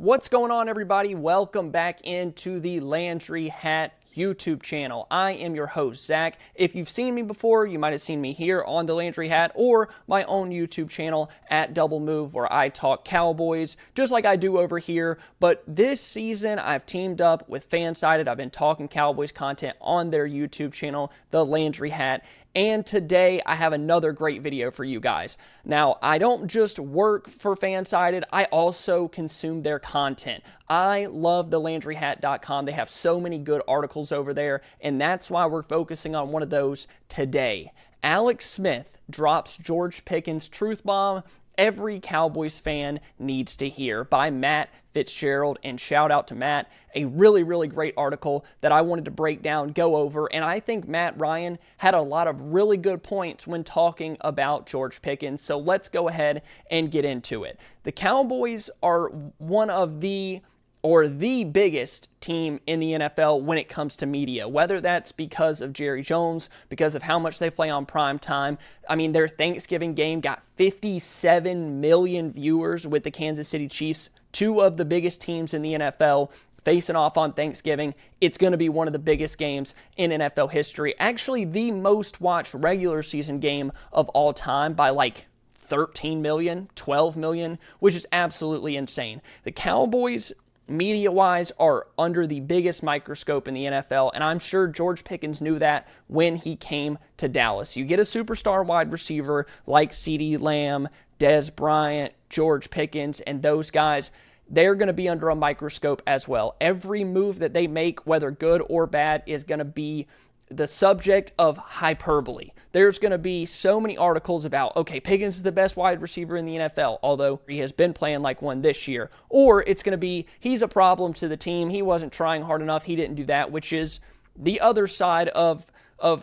What's going on, everybody? Welcome back into the Landry Hat YouTube channel. I am your host, Zach. If you've seen me before, you might have seen me here on the Landry Hat or my own YouTube channel at Double Move, where I talk Cowboys just like I do over here. But this season, I've teamed up with FanSided. I've been talking Cowboys content on their YouTube channel, the Landry Hat. And today, I have another great video for you guys. Now, I don't just work for FanSided, I also consume their content. I love the LandryHat.com. They have so many good articles over there, and that's why we're focusing on one of those today. Alex Smith drops George Pickens' truth bomb every Cowboys fan needs to hear by Matt Fitzgerald, and shout out to Matt. A really great article that I wanted to break down, go over, and I think Matt Ryan had a lot of really good points when talking about George Pickens, so let's go ahead and get into it. The Cowboys are one of the biggest team in the NFL when it comes to media, whether that's because of Jerry Jones, because of how much they play on prime time. I mean, their Thanksgiving game got 57 million viewers with the Kansas City Chiefs, two of the biggest teams in the NFL, facing off on Thanksgiving. It's going to be one of the biggest games in NFL history. Actually, the most watched regular season game of all time by like 13 million, 12 million, which is absolutely insane. The Cowboys, media-wise, are under the biggest microscope in the NFL, and I'm sure George Pickens knew that when he came to Dallas. You get a superstar wide receiver like Ceedee Lamb, Dez Bryant, George Pickens, and those guys, they're going to be under a microscope as well. Every move that they make, whether good or bad, is going to be the subject of hyperbole. There's going to be so many articles about, okay, Pickens is the best wide receiver in the NFL, although he has been playing like one this year. Or it's going to be, he's a problem to the team, he wasn't trying hard enough, he didn't do that, which is the other side of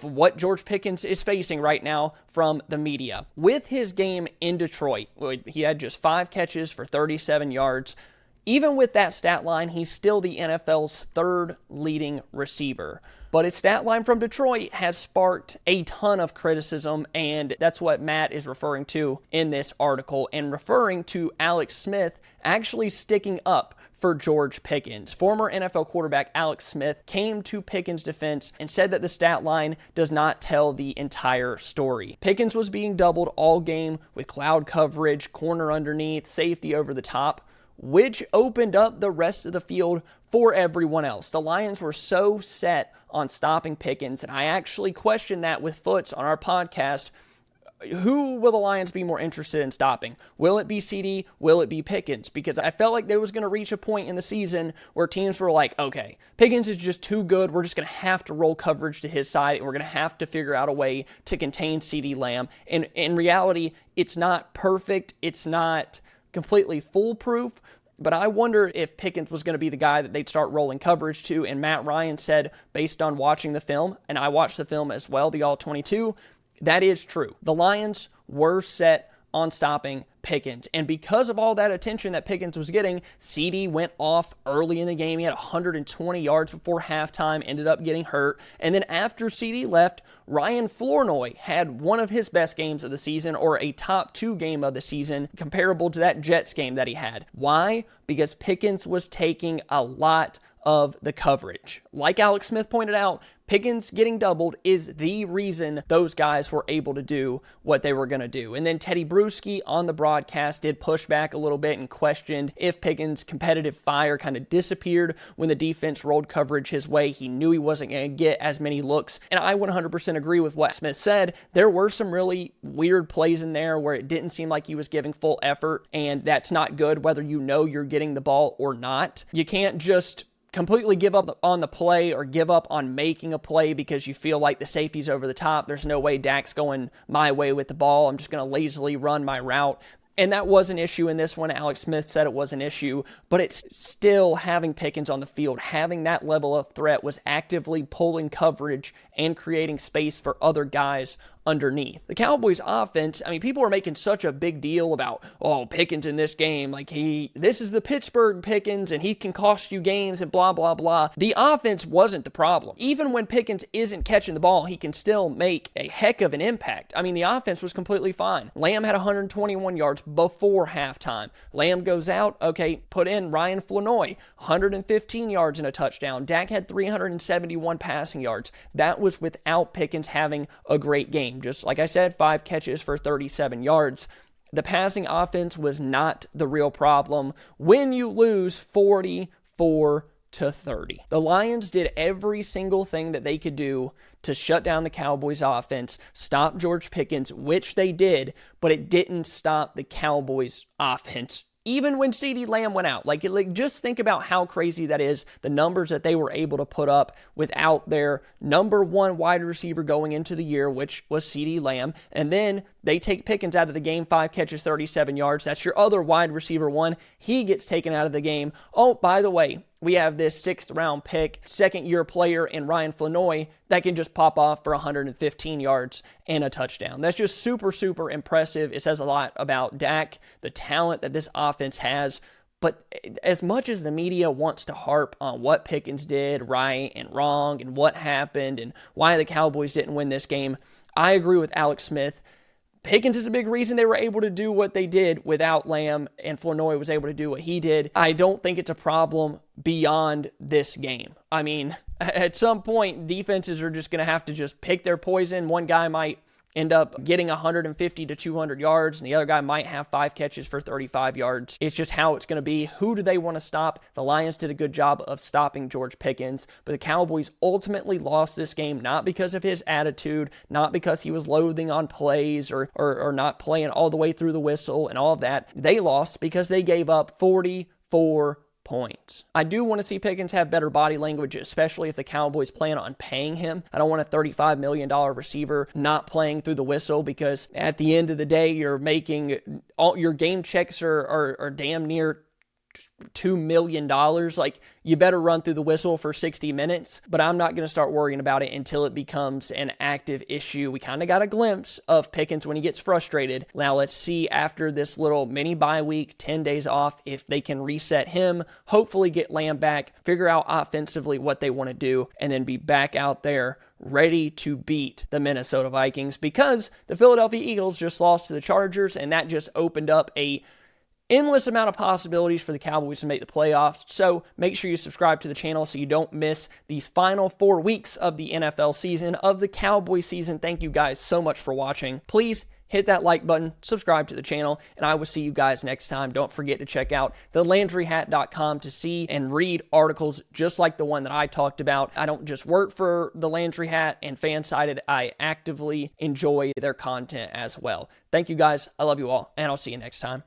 what George Pickens is facing right now from the media. With his game in Detroit, he had just 5 catches for 37 yards. Even with that stat line, he's still the NFL's third leading receiver. But his stat line from Detroit has sparked a ton of criticism, and that's what Matt is referring to in this article, and referring to Alex Smith actually sticking up for George Pickens. Former NFL quarterback Alex Smith came to Pickens' defense and said that the stat line does not tell the entire story. Pickens was being doubled all game with cloud coverage, corner underneath, safety over the top, which opened up the rest of the field for everyone else. The Lions were so set on stopping Pickens, and I actually questioned that with Foots on our podcast. Who will the Lions be more interested in stopping? Will it be Ceedee? Will it be Pickens? Because I felt like there was going to reach a point in the season where teams were like, okay, Pickens is just too good. We're just going to have to roll coverage to his side, and we're going to have to figure out a way to contain Ceedee Lamb. And in reality, it's not perfect. It's not completely foolproof, but I wonder if Pickens was going to be the guy that they'd start rolling coverage to, and Matt Ryan said, based on watching the film, and I watched the film as well, the All-22, that is true. The Lions were set on stopping Pickens, and because of all that attention that Pickens was getting, Ceedee went off early in the game. He had 120 yards before halftime, ended up getting hurt, and then after Ceedee left, Ryan Flournoy had one of his best games of the season, or a top 2 game of the season, comparable to that Jets game that he had. Why? Because Pickens was taking a lot of the coverage. Like Alex Smith pointed out, Pickens getting doubled is the reason those guys were able to do what they were going to do. And then Teddy Bruschi on the broadcast did push back a little bit and questioned if Pickens' competitive fire kind of disappeared when the defense rolled coverage his way. He knew he wasn't going to get as many looks. And I 100% agree with what Smith said. There were some really weird plays in there where it didn't seem like he was giving full effort, and that's not good whether you know you're getting the ball or not. You can't just completely give up on the play or give up on making a play because you feel like the safety's over the top. There's no way Dak's going my way with the ball. I'm just going to lazily run my route. And that was an issue in this one. Alex Smith said it was an issue, but it's still having Pickens on the field, having that level of threat was actively pulling coverage and creating space for other guys underneath. The Cowboys offense, I mean, people are making such a big deal about, oh, Pickens in this game, like this is the Pittsburgh Pickens and he can cost you games and blah, blah, blah. The offense wasn't the problem. Even when Pickens isn't catching the ball, he can still make a heck of an impact. I mean, the offense was completely fine. Lamb had 121 yards before halftime. Lamb goes out, okay, put in Ryan Flanoy, 115 yards and a touchdown. Dak had 371 passing yards. That was without Pickens having a great game. Just like I said, 5 catches for 37 yards. The passing offense was not the real problem when you lose 44-30. The Lions did every single thing that they could do to shut down the Cowboys offense, stop George Pickens, which they did, but it didn't stop the Cowboys offense. Even when Ceedee Lamb went out, like just think about how crazy that is, the numbers that they were able to put up without their number one wide receiver going into the year, which was Ceedee Lamb. And then they take Pickens out of the game, 5 catches, 37 yards. That's your other wide receiver one. He gets taken out of the game. Oh, by the way, we have this 6th-round pick, second-year player in Ryan Flanoy that can just pop off for 115 yards and a touchdown. That's just super, super impressive. It says a lot about Dak, the talent that this offense has. But as much as the media wants to harp on what Pickens did right and wrong and what happened and why the Cowboys didn't win this game, I agree with Alex Smith. Pickens is a big reason they were able to do what they did without Lamb, and Flanoy was able to do what he did. I don't think it's a problem beyond this game. I mean, at some point, defenses are just going to have to just pick their poison. One guy might end up getting 150 to 200 yards, and the other guy might have 5 catches for 35 yards. It's just how it's going to be. Who do they want to stop? The Lions did a good job of stopping George Pickens, but the Cowboys ultimately lost this game not because of his attitude, not because he was loathing on plays or not playing all the way through the whistle and all of that. They lost because they gave up 44 points. I do want to see Pickens have better body language, especially if the Cowboys plan on paying him. I don't want a $35 million receiver not playing through the whistle, because at the end of the day, you're making all your game checks are damn near $2 million. Like, you better run through the whistle for 60 minutes, but I'm not going to start worrying about it until it becomes an active issue. We kind of got a glimpse of Pickens when he gets frustrated. Now let's see after this little mini bye week, 10 days off, if they can reset him, hopefully get Lamb back, figure out offensively what they want to do, and then be back out there ready to beat the Minnesota Vikings, because the Philadelphia Eagles just lost to the Chargers, and that just opened up a endless amount of possibilities for the Cowboys to make the playoffs. So make sure you subscribe to the channel so you don't miss these final 4 weeks of the NFL season, of the Cowboys season. Thank you guys so much for watching. Please hit that like button, subscribe to the channel, and I will see you guys next time. Don't forget to check out thelandryhat.com to see and read articles just like the one that I talked about. I don't just work for the Landry Hat and FanSided. I actively enjoy their content as well. Thank you guys. I love you all, and I'll see you next time.